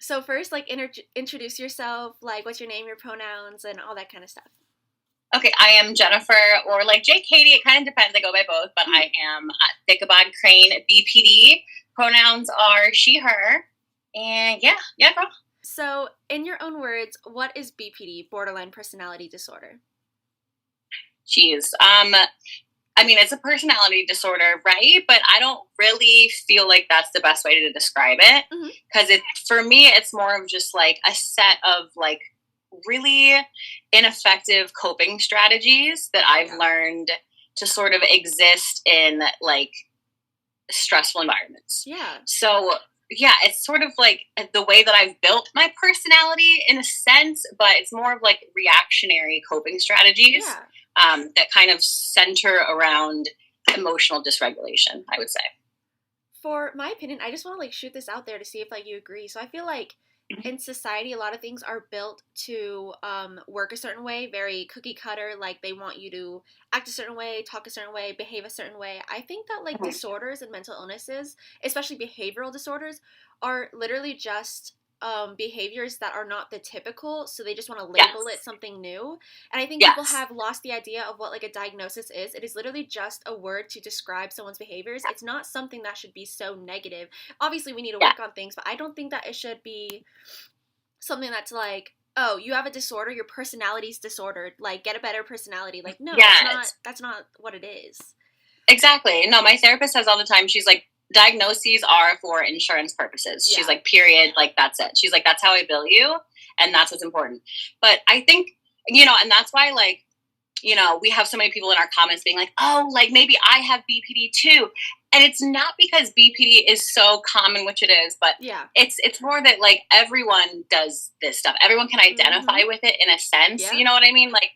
So first, like, introduce yourself, like, what's your name, your pronouns, and all that kind of stuff. Okay, I am Jennifer, or like J. Katie. It kind of depends. I go by both, but I am Ichabod Crane, BPD. Pronouns are she, her, and yeah, girl. So, in your own words, what is BPD, borderline personality disorder? Jeez. I mean, it's a personality disorder, right? But I don't really feel like that's the best way to describe it, because for me, it's more of just like a set of like really ineffective coping strategies that I've learned to sort of exist in like stressful environments. Yeah. So yeah, it's sort of like the way that I've built my personality in a sense, but it's more of like reactionary coping strategies that kind of center around emotional dysregulation, I would say. For my opinion, I just want to like shoot this out there to see if like you agree. So I feel like in society, a lot of things are built to work a certain way, very cookie cutter. Like they want you to act a certain way, talk a certain way, behave a certain way. I think that like disorders and mental illnesses, especially behavioral disorders, are literally just behaviors that are not the typical, so they just want to label it something new. And I think people have lost the idea of what like a diagnosis is. It is literally just a word to describe someone's behaviors. It's not something that should be so negative. Obviously we need to work on things, but I don't think that it should be something that's like, oh, you have a disorder, your personality's disordered, like get a better personality. Like no, that's not what it is. Exactly. No, my therapist says all the time, she's like, diagnoses are for insurance purposes. She's like, period, like that's it. She's like, that's how I bill you, and that's what's important. But I think, and that's why like, we have so many people in our comments being like, oh, like maybe I have BPD too. And it's not because BPD is so common, which it is, but it's more that like everyone does this stuff. Everyone can identify with it in a sense. You know what I mean? Like,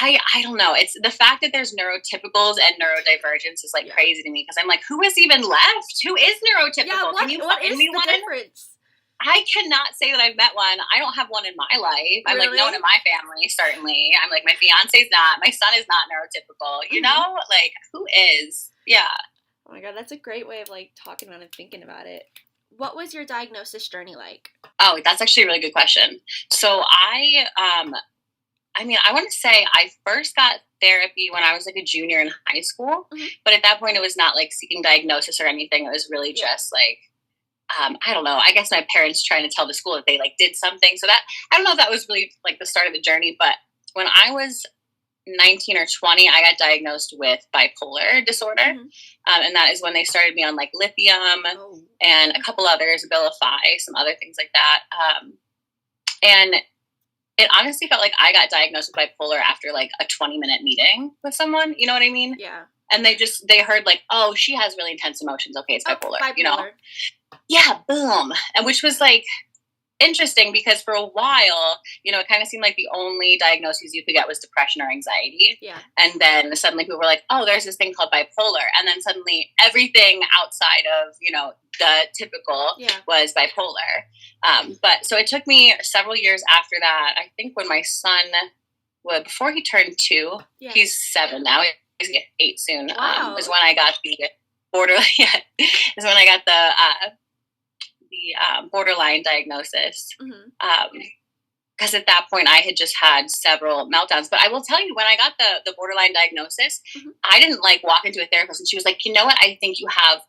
I don't know. It's the fact that there's neurotypicals and neurodivergence is like crazy to me, because I'm like, who is even left? Who is neurotypical? Yeah, can you what find is me the one? difference? I cannot say that I've met one. I don't have one in my life. I'm like, no one in my family, certainly. I'm like, my fiance's not. My son is not neurotypical. You know? Like, who is? Yeah. Oh my God, that's a great way of like talking about and thinking about it. What was your diagnosis journey like? Oh, that's actually a really good question. So I want to say I first got therapy when I was like a junior in high school, but at that point it was not like seeking diagnosis or anything. It was really just like, I don't know, I guess my parents trying to tell the school that they like did something. So that, I don't know if that was really like the start of the journey, but when I was 19 or 20, I got diagnosed with bipolar disorder. And that is when they started me on like lithium and a couple others, Abilify, some other things like that. And it honestly felt like I got diagnosed with bipolar after like a 20-minute meeting with someone. You know what I mean? Yeah. And they heard like, oh, she has really intense emotions. Okay, it's bipolar. You know? Yeah, boom. And which was like interesting, because for a while, it kind of seemed like the only diagnoses you could get was depression or anxiety. Yeah. And then suddenly people were like, oh, there's this thing called bipolar. And then suddenly everything outside of, the typical was bipolar. But so it took me several years after that. I think when my son, before he turned 2, he's 7 now, he's going to get 8 soon, is when I got the borderline, is when I got the borderline diagnosis. Because at that point I had just had several meltdowns. But I will tell you, when I got the borderline diagnosis, I didn't like walk into a therapist and she was like, you know what, I think you have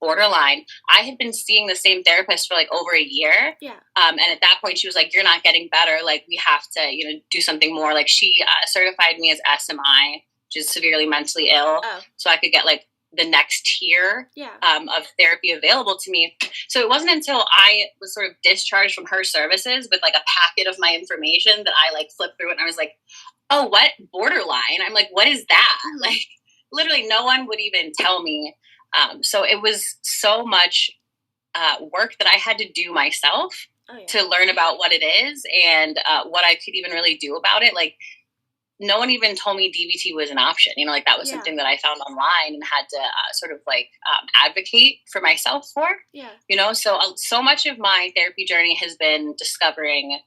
borderline. I had been seeing the same therapist for like over a year. And at that point she was like, you're not getting better. Like we have to, do something more. Like she certified me as SMI, which is severely mentally ill. So I could get like the next tier of therapy available to me. So it wasn't until I was sort of discharged from her services with like a packet of my information that I like flipped through it and I was like, oh, what? Borderline? I'm like, what is that? Like literally no one would even tell me. So it was so much work that I had to do myself to learn about what it is and what I could even really do about it. Like no one even told me DBT was an option. Like that was something that I found online and had to sort of like advocate for myself for. So much of my therapy journey has been discovering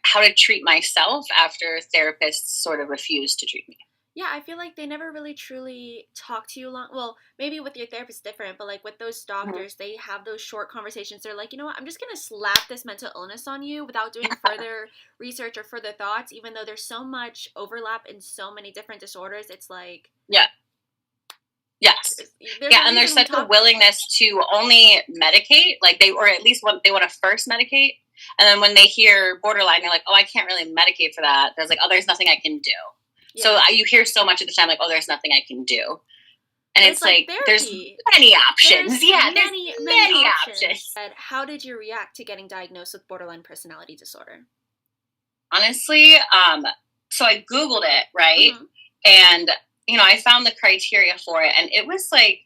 how to treat myself after therapists sort of refused to treat me. Yeah, I feel like they never really truly talk to you long. Well, maybe with your therapist different, but like with those Mhm. doctors, they have those short conversations. They're like, you know what, I'm just gonna slap this mental illness on you without doing further research or further thoughts. Even though there's so much overlap in so many different disorders, it's like Yeah. Yes. there's Yeah, a and there's reason we such a talk. willingness to only medicate, like or at least they want to first medicate, and then when they hear borderline, they're like, "Oh, I can't really medicate for that." There's like, "Oh, there's nothing I can do." So Yeah, you hear so much of the time, like, "Oh, there's nothing I can do," and there's it's like like there's therapy. many options. There's Yeah, there's many many options. options. And how did you react to getting diagnosed with borderline personality disorder? Honestly, so I Googled it, right, Mm-hmm. and I found the criteria for it, and it was like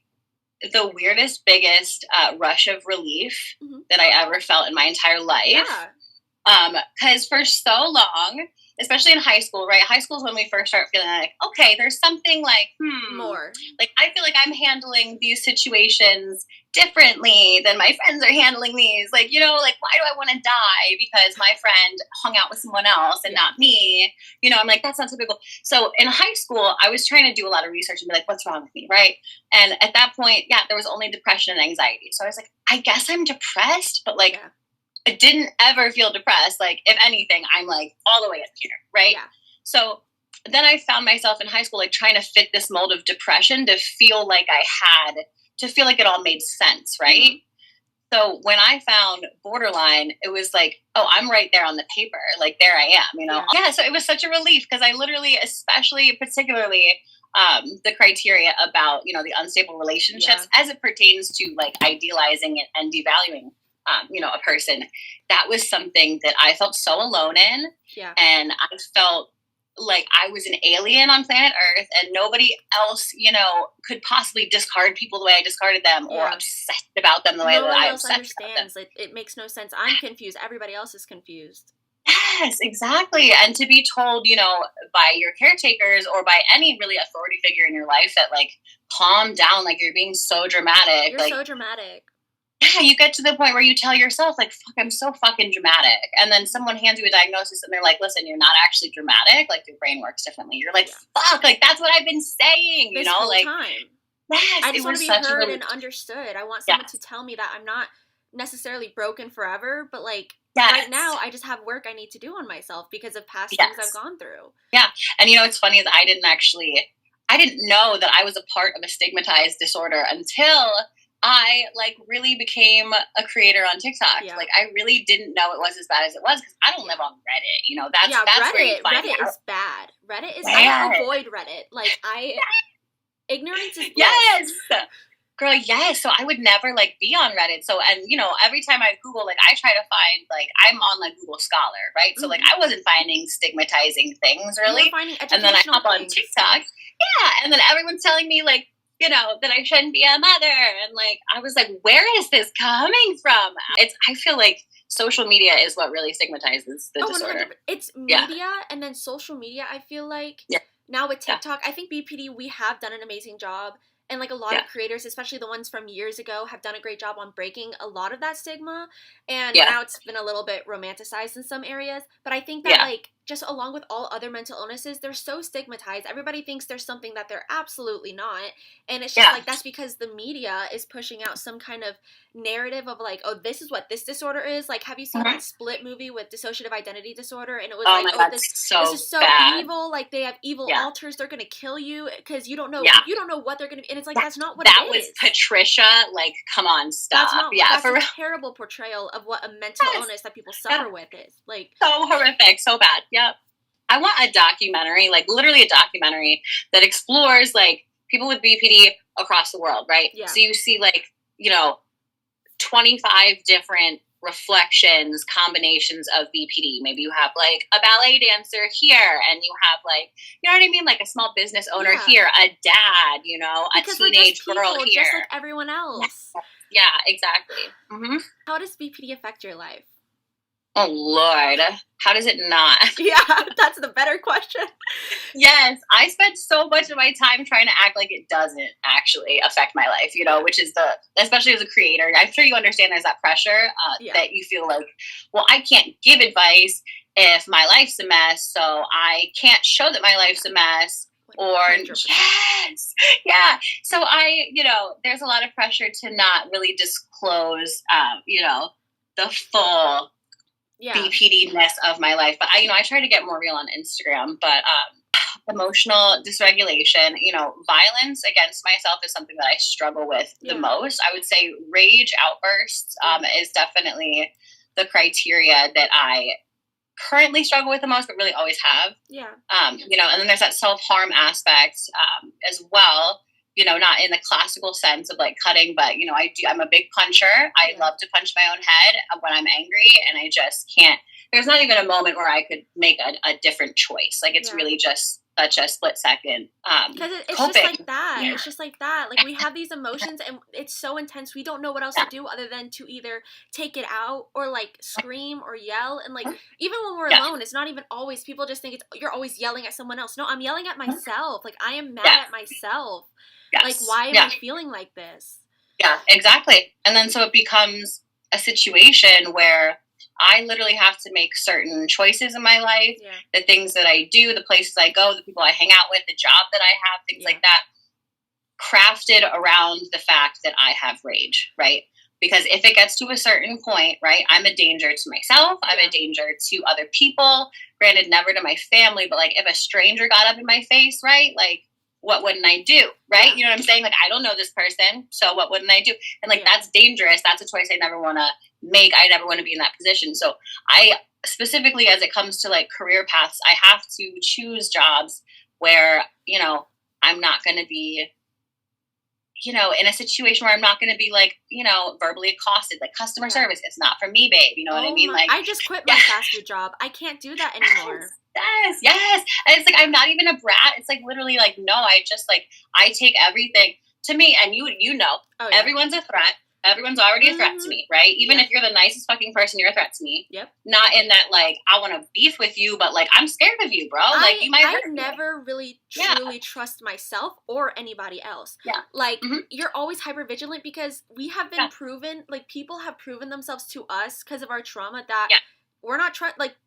the weirdest, biggest rush of relief Mm-hmm. that I ever felt in my entire life. Yeah. Because for so long, especially in high school, right? High school is when we first start feeling like, okay, there's something like, More. like I feel like I'm handling these situations differently than my friends are handling these. Like, like why do I want to die because my friend hung out with someone else and not me? I'm like, that's not typical. So in high school, I was trying to do a lot of research and be like, what's wrong with me, right? And at that point, yeah, there was only depression and anxiety. So I was like, I guess I'm depressed, but like, I didn't ever feel depressed. Like, if anything, I'm like all the way up here, right? Yeah. So then I found myself in high school, like trying to fit this mold of depression to feel like to feel like it all made sense, right? Mm-hmm. So when I found borderline, it was like, oh, I'm right there on the paper. Like, there I am, Yeah, so it was such a relief because I literally, particularly, the criteria about, the unstable relationships as it pertains to like idealizing and devaluing a person, that was something that I felt so alone in. Yeah. And I felt like I was an alien on planet Earth and nobody else, could possibly discard people the way I discarded them or obsessed about them the way that I obsessed about them. It makes no sense. I'm confused. Everybody else is confused. Yes, exactly. And to be told, by your caretakers or by any really authority figure in your life that like, calm down, like you're being so dramatic. You're like, so dramatic. Yeah, you get to the point where you tell yourself, like, fuck, I'm so fucking dramatic. And then someone hands you a diagnosis and they're like, listen, you're not actually dramatic. Like, your brain works differently. You're like, fuck, like, that's what I've been saying, this whole like, time. Yes, I just want to be heard and understood. I want someone to tell me that I'm not necessarily broken forever, but like, right now, I just have work I need to do on myself because of past things I've gone through. Yeah. And it's funny is I didn't know that I was a part of a stigmatized disorder until I like really became a creator on TikTok. Yeah. Like I really didn't know it was as bad as it was because I don't live on Reddit. That's Reddit, where you find Reddit out. is bad. Reddit is I avoid Reddit. Like ignorance is bliss. Yes. Girl, yes. So I would never like be on Reddit. So and every time I Google, like I try to find like I'm on like Google Scholar, right? So like I wasn't finding stigmatizing things really. And then I hop on TikTok. Yeah. And then everyone's telling me like that I shouldn't be a mother. And like, I was like, where is this coming from? I feel like social media is what really stigmatizes the disorder. 100%. It's media and then social media. I feel like now with TikTok, I think BPD, we have done an amazing job. And like a lot of creators, especially the ones from years ago, have done a great job on breaking a lot of that stigma. And now it's been a little bit romanticized in some areas. But I think that like just along with all other mental illnesses, they're so stigmatized. Everybody thinks there's something that they're absolutely not. And it's just like that's because the media is pushing out some kind of narrative of like, oh, this is what this disorder is. Like, have you seen that Split movie with dissociative identity disorder? And it was this is so bad. evil. Like they have evil alters. They're gonna kill you because you don't know what they're gonna be. And it's like that's not what it is. That was Patricia. Like, come on, stop. That's a terrible portrayal of what a mental illness that people suffer with is. Like so horrific, so bad. Yep. I want a documentary, like literally a documentary that explores like people with BPD across the world, right? Yeah. So you see like 25 different reflections, combinations of BPD. Maybe you have like a ballet dancer here and you have like, you know what I mean? Like a small business owner here, a dad, because a teenage girl here. Just like everyone else. Yeah, exactly. Mm-hmm. How does BPD affect your life? Oh, Lord. How does it not? Yeah, that's the better question. Yes, I spent so much of my time trying to act like it doesn't actually affect my life, which is especially as a creator, I'm sure you understand there's that pressure that you feel like, well, I can't give advice if my life's a mess, so I can't show that my life's a mess or 100%. yes, yeah. So there's a lot of pressure to not really disclose, the full BPD-ness of my life. But I try to get more real on Instagram. But emotional dysregulation, violence against myself is something that I struggle with the most. I would say rage outbursts is definitely the criteria that I currently struggle with the most, but really always have. Yeah. And then there's that self-harm aspect as well, not in the classical sense of like cutting, but, I'm a big puncher. I love to punch my own head when I'm angry, and I just can't, there's not even a moment where I could make a different choice. Like, it's really just such a split second. Because it's just like that. Yeah. It's just like that. Like, we have these emotions, and it's so intense. We don't know what else to do other than to either take it out or like scream or yell. And like, even when we're alone, it's not even always, people just think you're always yelling at someone else. No, I'm yelling at myself. Like, I am mad at myself. Yes. Like, why am I feeling like this? Yeah, exactly. And then so it becomes a situation where I literally have to make certain choices in my life, the things that I do, the places I go, the people I hang out with, the job that I have, things like that, crafted around the fact that I have rage, right? Because if it gets to a certain point, right, I'm a danger to myself, I'm a danger to other people, granted, never to my family, but like if a stranger got up in my face, right, like, what wouldn't I do, right? Yeah. You know what I'm saying? Like, I don't know this person, so what wouldn't I do? And like, that's dangerous. That's a choice I never want to make. I never want to be in that position. So I specifically, as it comes to like career paths, I have to choose jobs where, I'm not going to be, in a situation where I'm not going to be like, verbally accosted, like customer service. It's not for me, babe. You know what I mean? Like, I just quit my fast food job. I can't do that anymore. Yes. And it's like, I'm not even a brat. It's like literally like, no, I just like, I take everything to me. And everyone's a threat. Everyone's already a threat to me, right? Even if you're the nicest fucking person, you're a threat to me. Yep. Not in that, like, I want to beef with you, but like, I'm scared of you, bro. Like, you might hurt me. I never really truly trust myself or anybody else. Yeah. Like, you're always hyper vigilant because we have been proven, like, people have proven themselves to us because of our trauma that we're not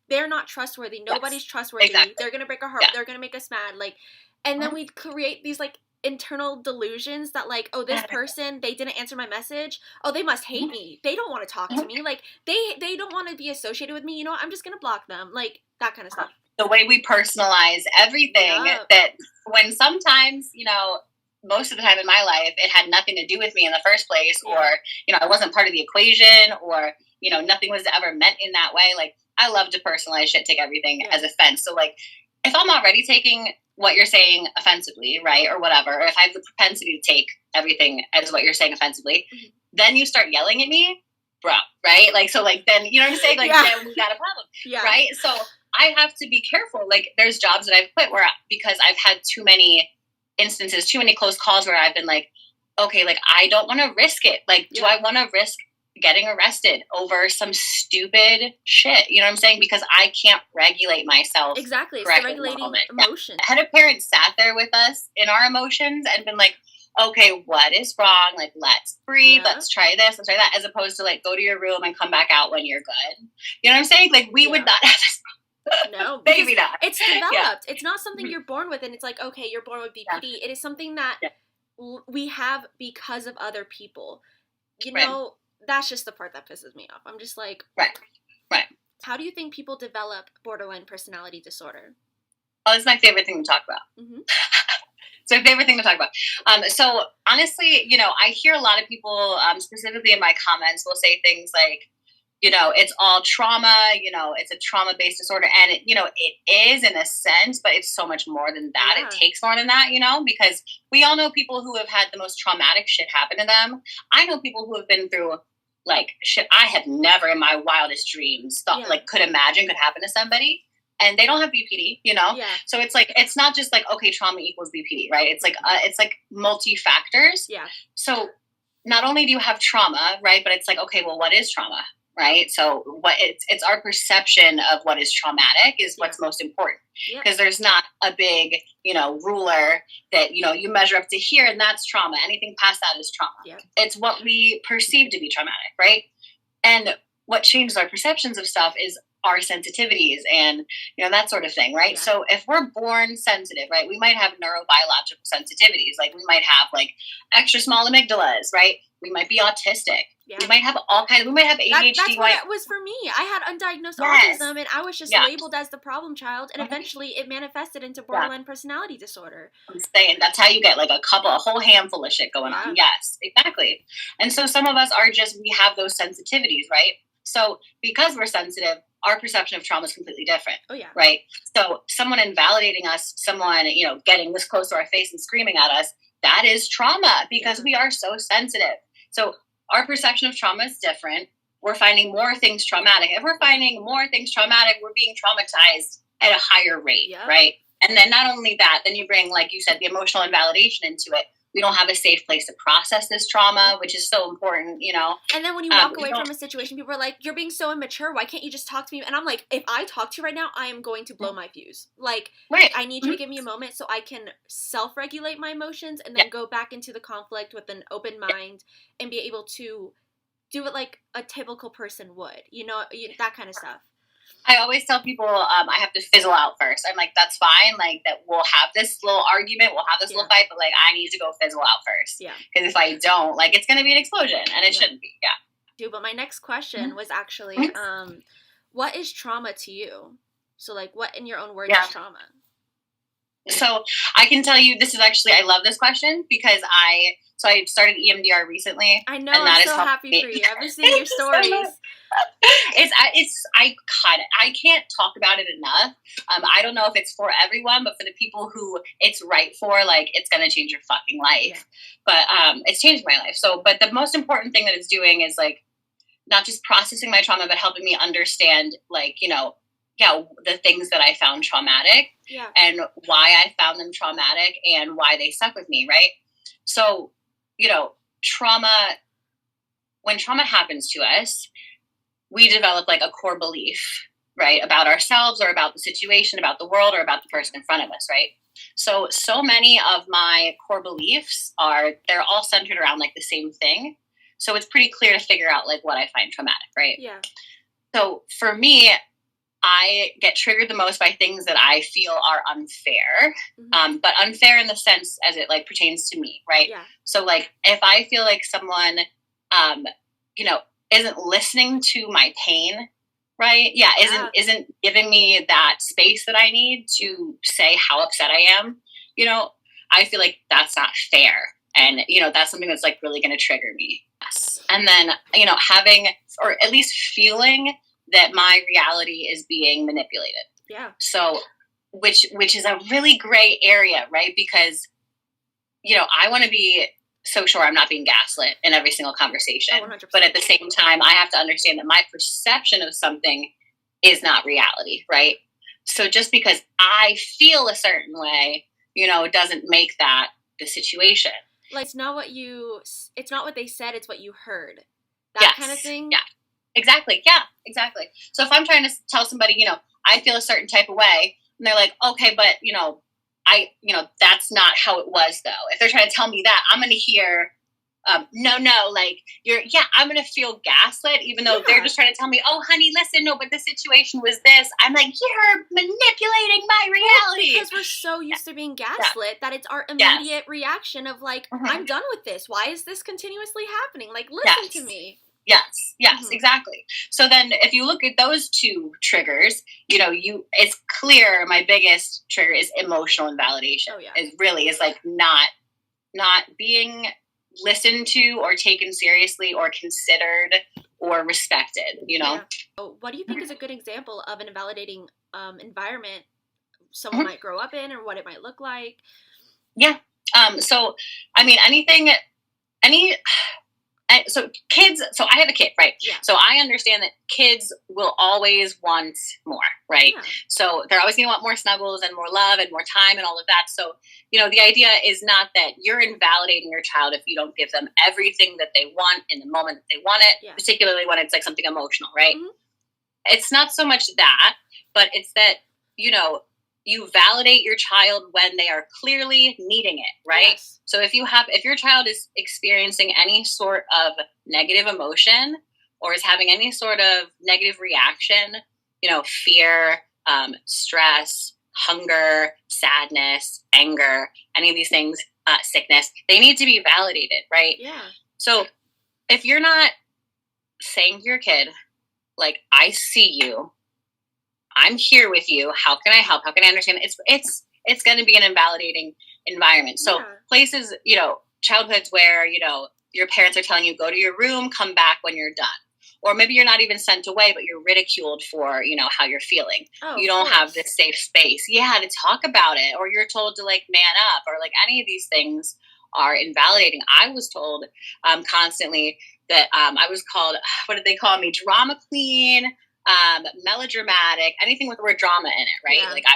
they're not trustworthy. Nobody's trustworthy. Exactly. They're gonna break our heart. Yeah. They're gonna make us mad. Like, and then we create these like internal delusions that like, oh, this person, they didn't answer my message. Oh, they must hate me. They don't want to talk to me. Like, they don't want to be associated with me. You know, I'm just gonna block them. Like, that kind of stuff. The way we personalize everything that when sometimes, most of the time in my life, it had nothing to do with me in the first place, or, I wasn't part of the equation, or, nothing was ever meant in that way. Like, I love to personalize shit, take everything as offense. So, like, if I'm already taking what you're saying offensively, right, or whatever, or if I have the propensity to take everything as what you're saying offensively, then you start yelling at me, bro, right? Like, so, like, then, you know what I'm saying? Like, then we got a problem, right? So, I have to be careful. Like, there's jobs that I've quit because I've had too many instances, too many close calls where I've been like, okay, like, I don't want to risk it. Like, do I want to risk getting arrested over some stupid shit? You know what I'm saying? Because I can't regulate myself. Exactly. It's regulating emotions. Had a parent sat there with us in our emotions and been like, okay, what is wrong? Like, let's breathe. Let's try this. Let's try that. As opposed to like, go to your room and come back out when you're good. You know what I'm saying? Like, we would not have this. No, maybe not. It's developed. It's not something you're born with, and it's like, okay, you're born with BPD. It is something that we have because of other people. You know, that's just the part that pisses me off. I'm just like, right. How do you think people develop borderline personality disorder? Oh, it's my favorite thing to talk about. It's my favorite thing to talk about. So honestly, I hear a lot of people, specifically in my comments, will say things like, it's all trauma, it's a trauma-based disorder. And, it is in a sense, but it's so much more than that. Yeah. It takes more than that, because we all know people who have had the most traumatic shit happen to them. I know people who have been through, like, shit I have never in my wildest dreams thought, like, could imagine could happen to somebody. And they don't have BPD, Yeah. So it's like, it's not just like, okay, trauma equals BPD, right? It's like multi-factors. Yeah. So not only do you have trauma, right? But it's like, okay, well, what is trauma? Right. So it's our perception of what is traumatic is what's most important, because there's not a big, ruler that, you measure up to here and that's trauma. Anything past that is trauma. Yeah. It's what we perceive to be traumatic. Right. And what changes our perceptions of stuff is our sensitivities and, that sort of thing, right? Yeah. So if we're born sensitive, right, we might have neurobiological sensitivities. Like we might have like extra small amygdalas, right? We might be autistic. Yeah. We might have we might have ADHD. That's what it was for me. I had undiagnosed autism, and I was just labeled as the problem child, and eventually it manifested into borderline personality disorder. I'm saying that's how you get like a whole handful of shit going on. Yes, exactly. And so some of us we have those sensitivities, right? So because we're sensitive, our perception of trauma is completely different. Oh, yeah. Right? So someone invalidating us, someone, getting this close to our face and screaming at us, that is trauma because we are so sensitive. So our perception of trauma is different. We're finding more things traumatic. If we're finding more things traumatic, we're being traumatized at a higher rate, right? And then not only that, then you bring, like you said, the emotional invalidation into it. We don't have a safe place to process this trauma, which is so important, And then when you walk away from a situation, people are like, you're being so immature. Why can't you just talk to me? And I'm like, if I talk to you right now, I am going to blow my fuse. Like, I need you to give me a moment so I can self-regulate my emotions and then go back into the conflict with an open mind and be able to do it like a typical person would, that kind of stuff. I always tell people I have to fizzle out first. I'm like, that's fine. Like, that we'll have this little argument, we'll have this little fight, but like, I need to go fizzle out first. Yeah. Because if I don't, like, it's going to be an explosion, and it shouldn't be. Yeah. But my next question was actually, what is trauma to you? So, like, what in your own words is trauma? So I can tell you, this is actually, I love this question because I started EMDR recently. I know, and I'm so happy for you. I've been seeing your stories. I can't talk about it enough. I don't know if it's for everyone, but for the people who it's right for, like, it's going to change your fucking life. But it's changed my life. So, but the most important thing that it's doing is, like, not just processing my trauma, but helping me understand, like, the things that I found traumatic and why I found them traumatic and why they stuck with me, right? So, when trauma happens to us, we develop like a core belief, right, about ourselves or about the situation, about the world, or about the person in front of us, right? So many of my core beliefs they're all centered around like the same thing. So it's pretty clear to figure out like what I find traumatic, right? Yeah. So for me, I get triggered the most by things that I feel are unfair, but unfair in the sense as it like pertains to me, right? Yeah. So like if I feel like someone, isn't listening to my pain, right? Yeah, isn't giving me that space that I need to say how upset I am, I feel like that's not fair. And, that's something that's like really going to trigger me. Yes. And then, having, or at least feeling that my reality is being manipulated. Yeah. So, which is a really gray area, right? Because, I want to be so sure I'm not being gaslit in every single conversation. Oh, 100%. But at the same time, I have to understand that my perception of something is not reality, right? So just because I feel a certain way, doesn't make that the situation. Like, it's not what they said, it's what you heard. That kind of thing? Yeah. Exactly. Yeah, exactly. So if I'm trying to tell somebody, I feel a certain type of way, and they're like, okay, but, that's not how it was, though. If they're trying to tell me that, I'm going to hear, no, like, I'm going to feel gaslit, even though they're just trying to tell me, oh, honey, listen, no, but the situation was this. I'm like, you're manipulating my reality. Because we're so used to being gaslit that it's our immediate reaction of, like, I'm done with this. Why is this continuously happening? Like, listen to me. Yes, exactly. So then if you look at those two triggers, it's clear my biggest trigger is emotional invalidation. Oh, yeah. It really is like not being listened to or taken seriously or considered or respected, Yeah. So what do you think is a good example of an invalidating environment someone might grow up in, or what it might look like? Yeah. So, I mean, so kids, so I have a kid, right? Yeah. So I understand that kids will always want more, right? Yeah. So they're always going to want more snuggles and more love and more time and all of that. So, the idea is not that you're invalidating your child if you don't give them everything that they want in the moment that they want it, particularly when it's like something emotional, right? Mm-hmm. It's not so much that, but it's that, you validate your child when they are clearly needing it, right? Yes. So if your child is experiencing any sort of negative emotion or is having any sort of negative reaction, fear, stress, hunger, sadness, anger, any of these things, sickness, they need to be validated, right? Yeah. So if you're not saying to your kid, like, I see you, I'm here with you, how can I help? How can I understand? It's going to be an invalidating environment. So places, childhoods where, your parents are telling you, go to your room, come back when you're done. Or maybe you're not even sent away, but you're ridiculed for, how you're feeling. You don't have this safe space. Yeah, to talk about it. Or you're told to, like, man up, or like any of these things are invalidating. I was told constantly that I was called, what did they call me? Drama queen, melodramatic, anything with the word drama in it, right? Yeah.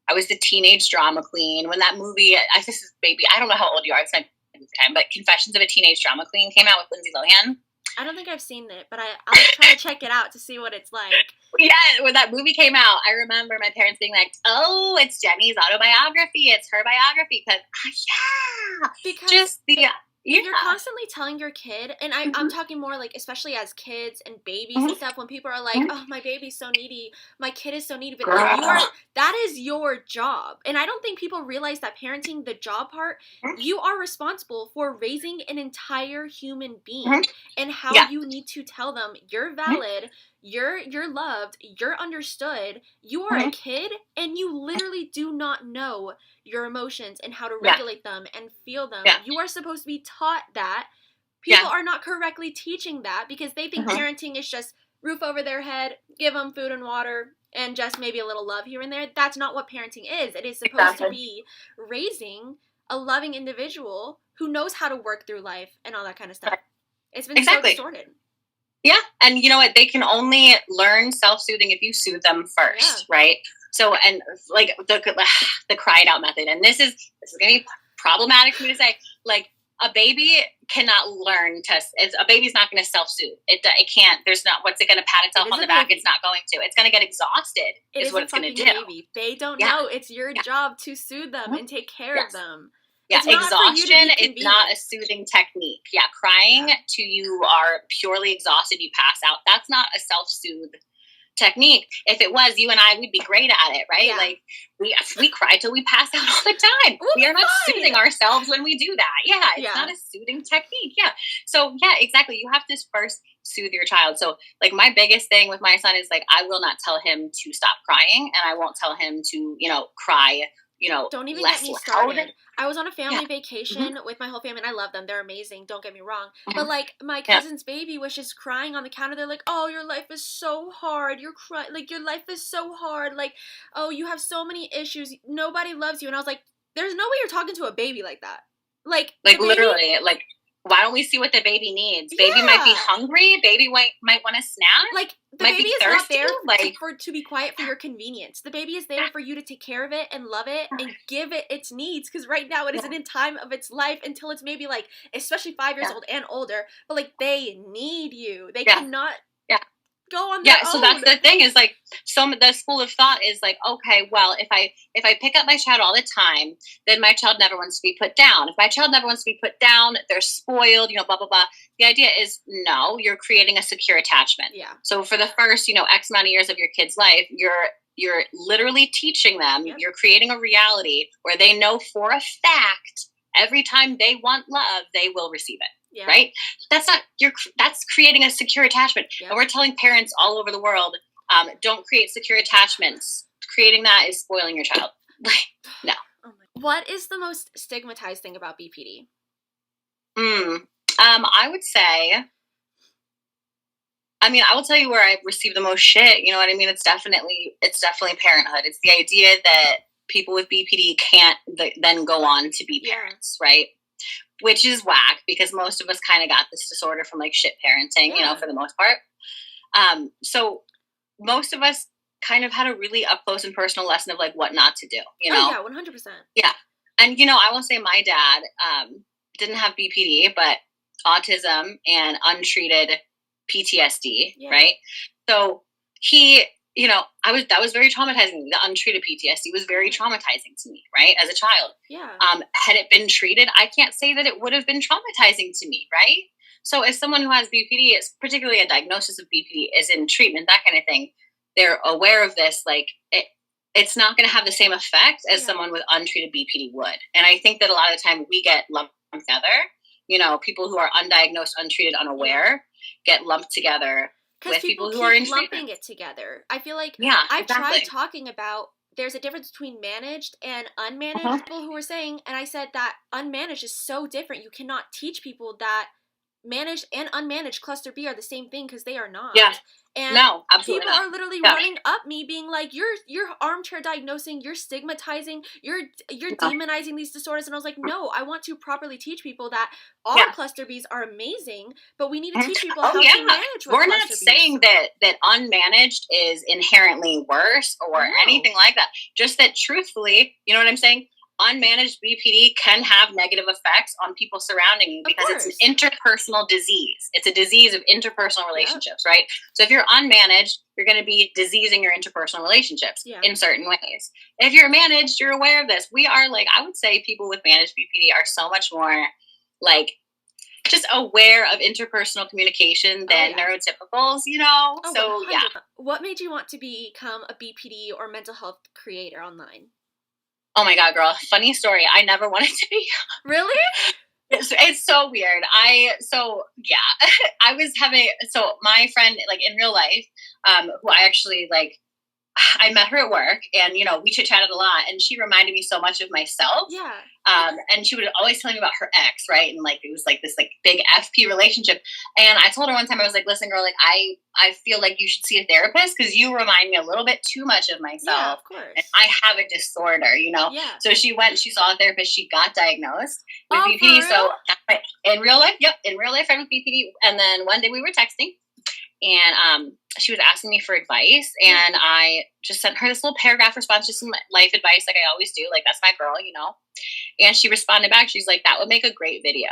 I was the teenage drama queen. When that movie, I don't know how old you are, it's my time, but Confessions of a Teenage Drama Queen came out with Lindsay Lohan. I don't think I've seen it, but I'll try to check it out to see what it's like. Yeah, when that movie came out, I remember my parents being like, "Oh, it's Jenny's autobiography. It's her biography." Because just the you're constantly telling your kid, and I'm talking more like, especially as kids and babies and stuff, when people are like, oh, my baby's so needy, my kid is so needy, but like, that is your job. And I don't think people realize that parenting, the job part, you are responsible for raising an entire human being, and how you need to tell them you're valid, you're loved, you're understood, you are a kid, and you literally do not know your emotions and how to regulate them and feel them. You are supposed to be taught that. People are not correctly teaching that because they think parenting is just roof over their head, give them food and water, and just maybe a little love here and there. That's not what parenting is. It is supposed to be raising a loving individual who knows how to work through life and all that kind of stuff. It's been so distorted. Yeah, and you know what? They can only learn self-soothing if you soothe them first, right? So, and like the cried out method, and this is going to be problematic for me to say, like, a baby cannot learn to, a baby's not going to self-soothe. It can't, there's not, what's it going to pat itself on the back? It's not going to. It's going to get exhausted is what it's going to do. Baby. They don't know. It's your job to soothe them and take care of them. Yeah, exhaustion is not a soothing technique. Yeah, crying to you are purely exhausted, you pass out. That's not a self-soothe technique. If it was, you and I, we'd be great at it, right? Like we cry till we pass out all the time. We are not soothing ourselves when we do that. Yeah, it's not a soothing technique. Yeah. So yeah, exactly. You have to first soothe your child. So like my biggest thing with my son is like, I will not tell him to stop crying, and I won't tell him to, cry, don't even less get me loud. started. I was on a family vacation with my whole family, and I love them. They're amazing. Don't get me wrong. But like my cousin's baby was just crying on the counter. They're like, "Oh, your life is so hard. You're crying. Like your life is so hard. Like, oh, you have so many issues. Nobody loves you." And I was like, "There's no way you're talking to a baby like that. Like literally, like." Why don't we see what the baby needs? Baby might be hungry. Baby might want a snack. Like, the baby is not there to be quiet for your convenience. The baby is there for you to take care of it and love it and give it its needs. Because right now it isn't in time of its life until it's maybe like, especially 5 years old and older. But like, they need you. They cannot go on their own. So that's the thing is like, the school of thought is like, okay, well, if I pick up my child all the time, then my child never wants to be put down. If my child never wants to be put down, they're spoiled, blah, blah, blah. The idea is, no, you're creating a secure attachment. Yeah. So for the first, X amount of years of your kid's life, you're literally teaching them, you're creating a reality where they know for a fact, every time they want love, they will receive it. Yeah. Right? That's creating a secure attachment. Yeah. And we're telling parents all over the world, don't create secure attachments. Creating that is spoiling your child. No. Oh my. What is the most stigmatized thing about BPD? I would say, I will tell you where I received the most shit. You know what I mean? It's definitely parenthood. It's the idea that people with BPD can't then go on to be parents, right? Which is whack because most of us kind of got this disorder from like shit parenting, for the most part. So most of us kind of had a really up close and personal lesson of like what not to do, Oh, yeah, 100%. Yeah. And, I will say my dad didn't have BPD, but autism and untreated PTSD, right? So he... that was very traumatizing. The untreated PTSD was very traumatizing to me, right? As a child. Yeah. Had it been treated, I can't say that it would have been traumatizing to me, right? So as someone who has BPD, it's particularly a diagnosis of BPD is in treatment, that kind of thing, they're aware of this, like it's not going to have the same effect as someone with untreated BPD would. And I think that a lot of the time we get lumped together. You know, people who are undiagnosed, untreated, unaware get lumped together with people who are in treatment. Lumping it together. I feel like I've tried talking about there's a difference between managed and unmanaged. People who were saying, and I said that unmanaged is so different. You cannot teach people that managed and unmanaged cluster B are the same thing because they are not. Yeah. And no, absolutely people not. are literally running up me being like, you're armchair diagnosing, you're stigmatizing, you're demonizing these disorders. And I was like, no, I want to properly teach people that all cluster Bs are amazing, but we need to teach people how to manage with We're not saying that unmanaged is inherently worse or anything like that. Just that truthfully, you know what I'm saying? Unmanaged BPD can have negative effects on people surrounding you because it's an interpersonal disease. It's a disease of interpersonal relationships, right? So if you're unmanaged, you're going to be diseasing your interpersonal relationships in certain ways. If you're managed, you're aware of this. We are like, I would say people with managed BPD are so much more like just aware of interpersonal communication than neurotypicals, you know? So 100%. What made you want to become a BPD or mental health creator online? Oh my God, girl. Funny story. I never wanted to be. Really? It's so weird. I was having, my friend, like in real life, who I actually like, I met her at work and, you know, we chit-chatted a lot and she reminded me so much of myself. Yeah. And she would always tell me about her ex, right? And like, it was like this like big FP relationship. And I told her one time, I was like, listen, girl, like I feel like you should see a therapist because you remind me a little bit too much of myself. Yeah, of course. And I have a disorder, you know? Yeah. So she saw a therapist, she got diagnosed with BPD. So in real life, in real life, I have BPD. And then one day we were texting and she was asking me for advice and I just sent her this little paragraph response, just some life advice like I always do. Like, that's my girl, you know? And she responded back. She's like, that would make a great video.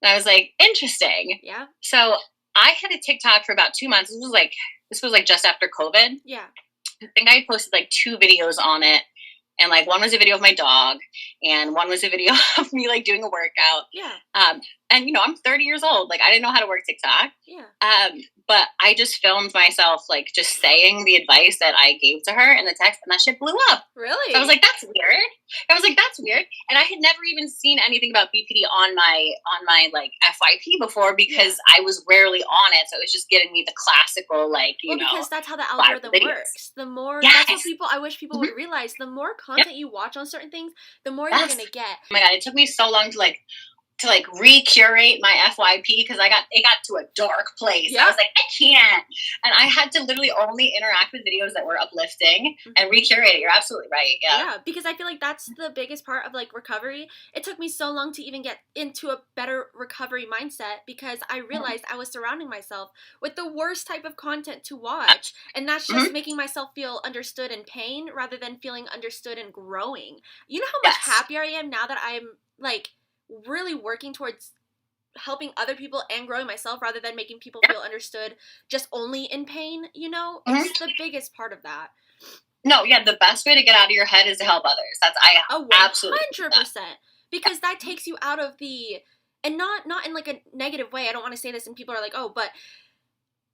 And I was like, interesting. Yeah. So I had a TikTok for about 2 months. This was like just after COVID. Yeah. I think I posted like 2 videos on it. And like one was a video of my dog and one was a video of me like doing a workout. Yeah. And you know, I'm 30 years old. Like I didn't know how to work TikTok. Yeah. But I just filmed myself like just saying the advice that I gave to her in the text and that shit blew up. Really? So I was like, that's weird. And I had never even seen anything about BPD on my like FYP before because I was rarely on it. So it was just getting me the classical, like, you know. Because that's how the algorithm works. The more, that's what I wish people would realize. The more content you watch on certain things, the more you're going to get. Oh my God, it took me so long to re-curate my FYP because it got to a dark place. I was like, I can't. And I had to literally only interact with videos that were uplifting and re-curate it. You're absolutely right. Yeah, because I feel like that's the biggest part of like recovery. It took me so long to even get into a better recovery mindset because I realized I was surrounding myself with the worst type of content to watch. And that's just making myself feel understood in pain rather than feeling understood and growing. You know how much happier I am now that I'm like really working towards helping other people and growing myself rather than making people feel understood just only in pain, you know? It's the biggest part of that. No, yeah, the best way to get out of your head is to help others. Absolutely 100%. Because that takes you out of the, and not in like a negative way. I don't want to say this and people are like, oh, but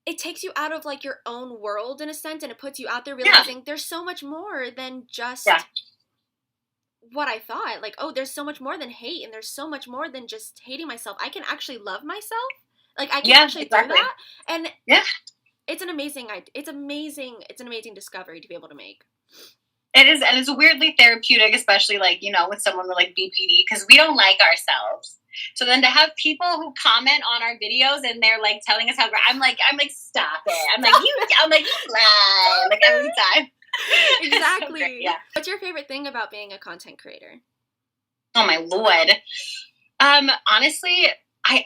it takes you out of like your own world in a sense and it puts you out there realizing there's so much more than just what I thought. Like, oh, there's so much more than hate and there's so much more than just hating myself. I can actually love myself. Like I can actually do that. And it's an amazing discovery to be able to make. It is, and it's weirdly therapeutic, especially like, you know, with someone with like BPD, because we don't like ourselves. So then to have people who comment on our videos and they're like telling us how I'm like, stop it. I'm like, you lie. Like every time. Exactly. So yeah. What's your favorite thing about being a content creator? Oh my Lord. Honestly, I'm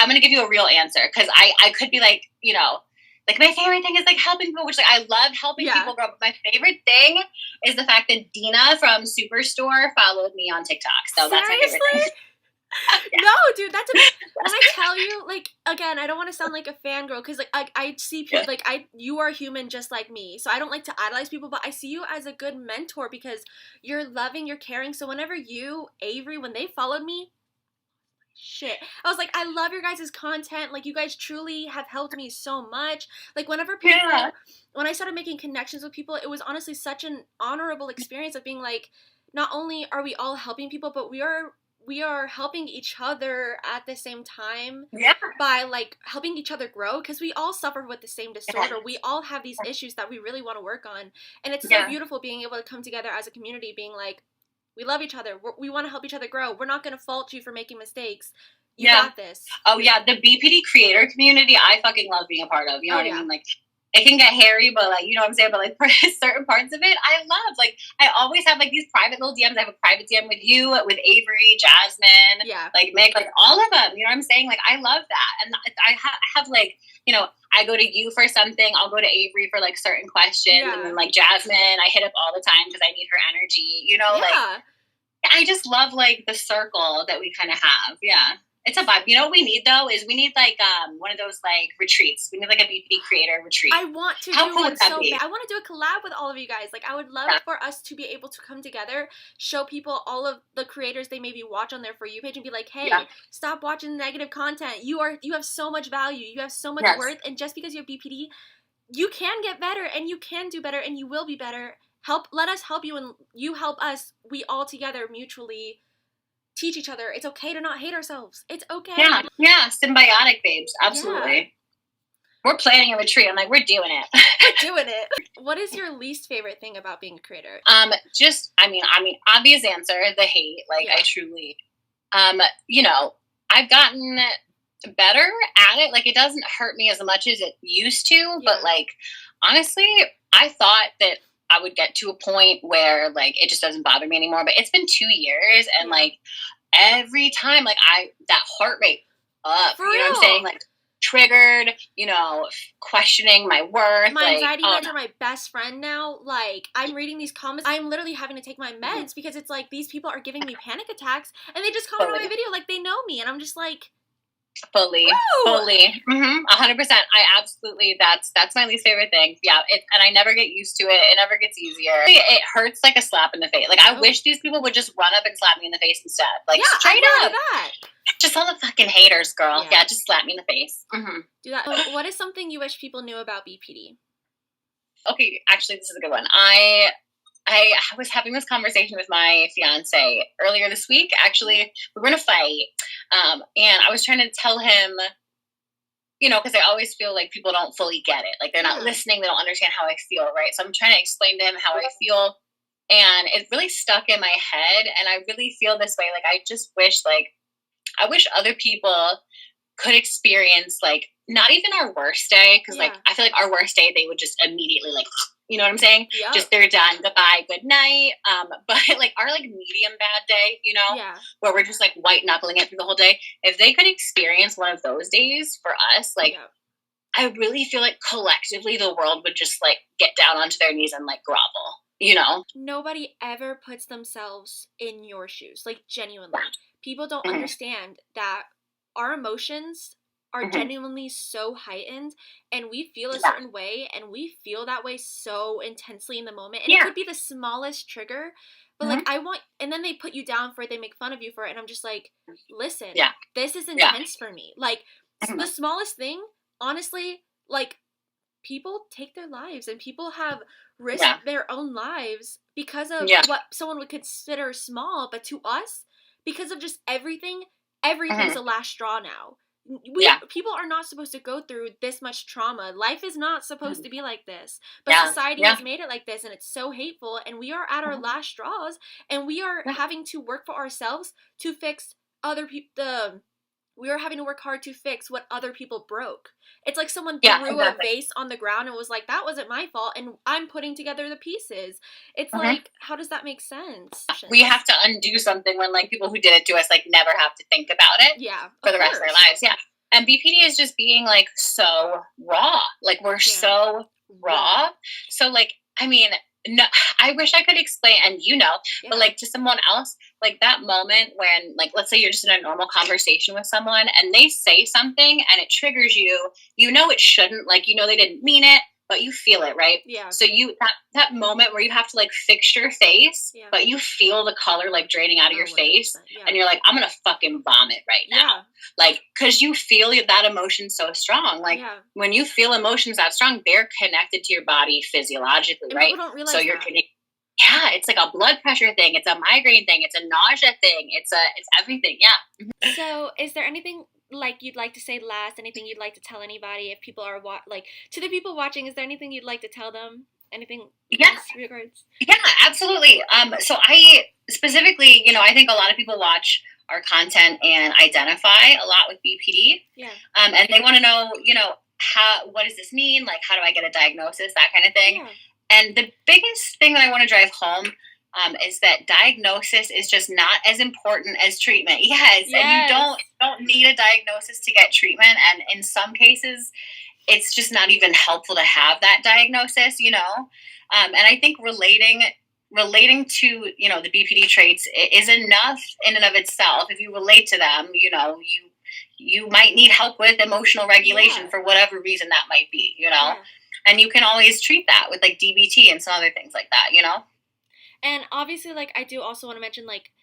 going to give you a real answer because I could be like, you know, like my favorite thing is like helping people, which like I love helping people grow up. But my favorite thing is the fact that Dina from Superstore followed me on TikTok. So that's my favorite thing. No, dude, when I tell you, like, again, I don't want to sound like a fangirl because, like, I see people, like, you are human just like me, so I don't like to idolize people, but I see you as a good mentor because you're loving, you're caring, so whenever you, Avery, when they followed me, Shit. I was like, I love your guys' content. Like, you guys truly have helped me so much. Like, whenever people, when I started making connections with people, it was honestly such an honorable experience of being like, not only are we all helping people, but we are helping each other at the same time by like helping each other grow, because we all suffer with the same disorder. We all have these issues that we really want to work on, and it's so beautiful being able to come together as a community, being like, we love each other. We want to help each other grow. We're not going to fault you for making mistakes. You got this. Oh, yeah. The BPD creator community, I fucking love being a part of. You know what I mean? Like, it can get hairy, but, like, you know what I'm saying? But, like, for certain parts of it, I love. Like, I always have, like, these private little DMs. I have a private DM with you, with Avery, Jasmine, like, Mick, like, all of them. You know what I'm saying? Like, I love that. And I have, like, you know, I go to you for something. I'll go to Avery for, like, certain questions. And then, like, Jasmine, I hit up all the time because I need her energy. You know, like, I just love, like, the circle that we kind of have. Yeah. It's a vibe. You know what we need, though, is we need, like, one of those, like, retreats. We need, like, a BPD creator retreat. I want to do one so bad. I want to do a collab with all of you guys. Like, I would love for us to be able to come together, show people all of the creators they maybe watch on their For You page and be like, hey, stop watching negative content. You have so much value. You have so much worth. And just because you have BPD, you can get better, and you can do better, and you will be better. Let us help you, and you help us. We all together mutually teach each other. It's okay to not hate ourselves. It's okay. Yeah, symbiotic, babes. Absolutely. Yeah. We're planning a retreat. I'm like, we're doing it. We're doing it. What is your least favorite thing about being a creator? I mean, obvious answer, the hate. Like, I truly, you know, I've gotten better at it. Like, it doesn't hurt me as much as it used to. But, like, honestly, I thought that I would get to a point where, like, it just doesn't bother me anymore. But it's been 2 years, and like, every time, like, that heart rate up. For real? You know what I'm saying? Like, triggered, you know, questioning my worth. My anxiety meds are my best friend now. Like, I'm reading these comments. I'm literally having to take my meds because it's like these people are giving me panic attacks, and they just comment on my video like they know me, and I'm just like, fully. 100%. I absolutely, that's my least favorite thing. Yeah. And I never get used to it. It never gets easier. It hurts like a slap in the face. Like, I wish these people would just run up and slap me in the face instead. Like, straight up. That. Just all the fucking haters, girl. Yeah, just slap me in the face. Do that. What is something you wish people knew about BPD? Okay, actually, this is a good one. I was having this conversation with my fiance earlier this week. Actually, we were in a fight, and I was trying to tell him, you know, because I always feel like people don't fully get it. Like, they're not listening. They don't understand how I feel, right? So I'm trying to explain to him how I feel, and it really stuck in my head, and I really feel this way. Like, I just wish, like, I wish other people could experience, like, not even our worst day, because, like, I feel like our worst day, they would just immediately, like, you know what I'm saying? Yeah. Just, they're done. Goodbye. Good night. But, like, our, like, medium bad day, you know, where we're just, like, white knuckling it through the whole day. If they could experience one of those days for us, like, I really feel like collectively the world would just, like, get down onto their knees and, like, grovel, you know? Nobody ever puts themselves in your shoes. Like, genuinely. People don't understand that our emotions are genuinely so heightened, and we feel a certain way, and we feel that way so intensely in the moment, and it could be the smallest trigger, but like, and then they put you down for it, they make fun of you for it, and I'm just like, listen, this is intense for me. Like, the smallest thing, honestly, like, people take their lives, and people have risked their own lives because of what someone would consider small, but to us, because of just everything's a last straw now. People are not supposed to go through this much trauma. Life is not supposed to be like this. But society has made it like this, and it's so hateful, and we are at our last straws, and we are having to work for ourselves to fix other people. We are having to work hard to fix what other people broke. It's like someone threw a vase on the ground and was like, that wasn't my fault, and I'm putting together the pieces. It's like, how does that make sense? We have to undo something when, like, people who did it to us, like, never have to think about it for the rest of their lives. Yeah. And BPD is just being, like, so raw. Like, we're so raw. So, like, I mean, no, I wish I could explain, and you know, but, like, to someone else, like, that moment when, like, let's say you're just in a normal conversation with someone, and they say something, and it triggers you, you know it shouldn't, like, you know they didn't mean it, but you feel it, right? Yeah. So that moment where you have to like fix your face, but you feel the color like draining out of your face, and you're like, I'm gonna fucking vomit right now. Like, cause you feel that emotion so strong. Like when you feel emotions that strong, they're connected to your body physiologically, and right? People don't realize so you're yeah, it's like a blood pressure thing. It's a migraine thing. It's a nausea thing. It's everything. Yeah. So is there anything like you'd like to say last? Anything you'd like to tell anybody if people are like to the people watching? Is there anything you'd like to tell them? Anything? Last regards? Yeah, absolutely. So I specifically, I think a lot of people watch our content and identify a lot with BPD. Yeah. And they want to know, what does this mean? Like, how do I get a diagnosis? That kind of thing. Yeah. And the biggest thing that I want to drive home is that diagnosis is just not as important as treatment. Yes. And you don't need a diagnosis to get treatment. And in some cases, it's just not even helpful to have that diagnosis, And I think relating to, the BPD traits is enough in and of itself. If you relate to them, you might need help with emotional regulation for whatever reason that might be, Yeah. And you can always treat that with like DBT and some other things like that, And obviously, like, I do also want to mention, like,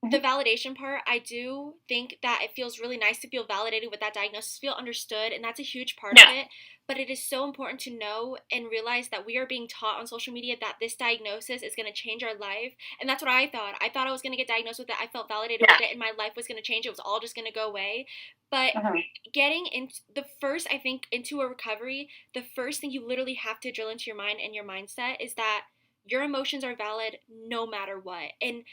the validation part. I do think that it feels really nice to feel validated with that diagnosis, feel understood, and that's a huge part of it. But it is so important to know and realize that we are being taught on social media that this diagnosis is going to change our life. And that's what I thought. I thought I was going to get diagnosed with it. I felt validated with it, and my life was going to change. It was all just going to go away. But getting into into a recovery, the first thing you literally have to drill into your mind and your mindset is that your emotions are valid no matter what. And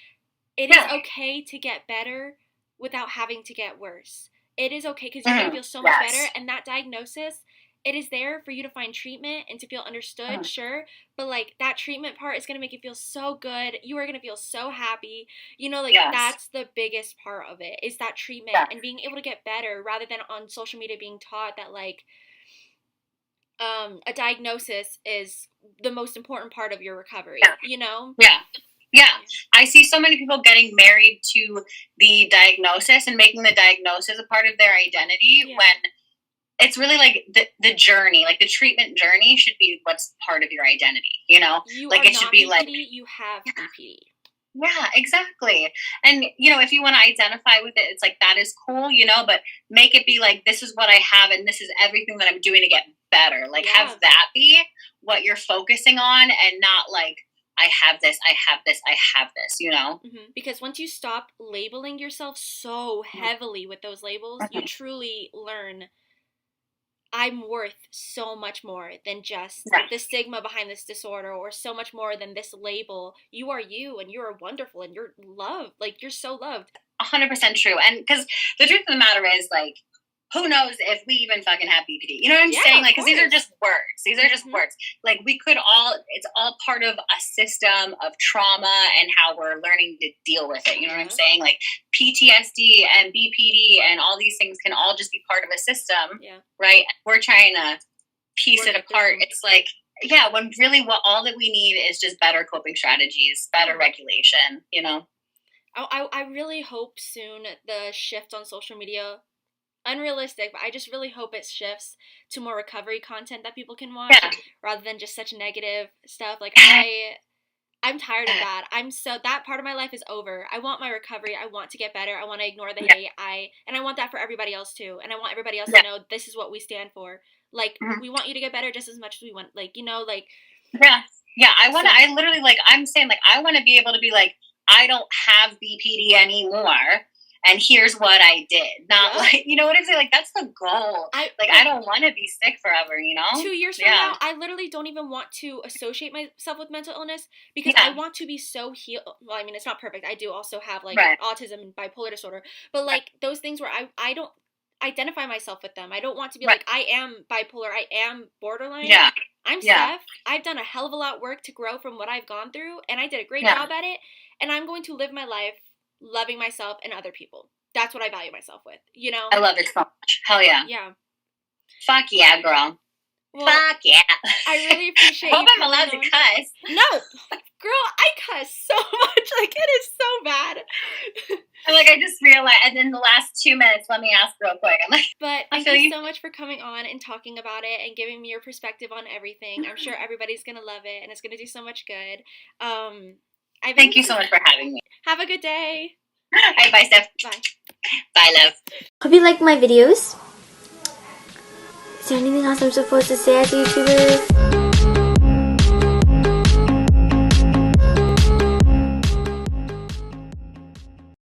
it is okay to get better without having to get worse. It is okay because you're going to feel so much better. And that diagnosis, it is there for you to find treatment and to feel understood, sure. But, like, that treatment part is going to make you feel so good. You are going to feel so happy. That's the biggest part of it, is that treatment and being able to get better rather than on social media being taught that, like, a diagnosis is the most important part of your recovery, Yeah. I see so many people getting married to the diagnosis and making the diagnosis a part of their identity when it's really like the journey, like the treatment journey should be what's part of your identity, like it should be BPD, like you have BPD. Yeah, exactly. And, if you want to identify with it, it's like, that is cool, but make it be like, this is what I have and this is everything that I'm doing to get better. Like, have that be what you're focusing on and not like, I have this, I have this, I have this, Because once you stop labeling yourself so heavily with those labels, you truly learn I'm worth so much more than just the stigma behind this disorder, or so much more than this label. You are you, and you are wonderful, and you're loved. Like, you're so loved. 100% true. And because the truth of the matter is, like, who knows if we even fucking have BPD? You know what I'm saying? Like, because these are just words. These are just words. Like, it's all part of a system of trauma and how we're learning to deal with it. You know what I'm saying? Like, PTSD and BPD and all these things can all just be part of a system, right? We're trying to piece it apart. It's like, when really all that we need is just better coping strategies, better regulation, I really hope soon the shift on social media, unrealistic, but I just really hope it shifts to more recovery content that people can watch rather than just such negative stuff. Like, I'm tired of that. That part of my life is over. I want my recovery. I want to get better. I want to ignore the hate. And I want that for everybody else too. And I want everybody else to know this is what we stand for. Like, we want you to get better just as much as we want, like, I literally, like, I'm saying, like, I want to be able to be like, I don't have BPD anymore, and here's what I did. Not like, you know what I'm saying? Like, that's the goal. I don't want to be sick forever, 2 years from now, I literally don't even want to associate myself with mental illness because I want to be so healed. Well, I mean, it's not perfect. I do also have, like, autism and bipolar disorder. But, like, those things where I don't identify myself with them. I don't want to be like, I am bipolar. I am borderline. Yeah. I'm Steph. I've done a hell of a lot of work to grow from what I've gone through, and I did a great job at it. And I'm going to live my life loving myself and other people. That's what I value myself with, I love it so much. Hell yeah. Yeah. Fuck yeah, girl. Well, fuck yeah. I really appreciate Hope I'm allowed to cuss. No! Girl, I cuss so much. Like, it is so bad. I'm like, I just realized, and in the last 2 minutes, let me ask real quick. I'm like, but thank you so much for coming on and talking about it and giving me your perspective on everything. I'm sure everybody's going to love it, and it's going to do so much good. Thank you so much for having me. Have a good day. All right, bye, Steph. Bye. Bye, love. Hope you liked my videos. Is there anything else I'm supposed to say as a YouTuber?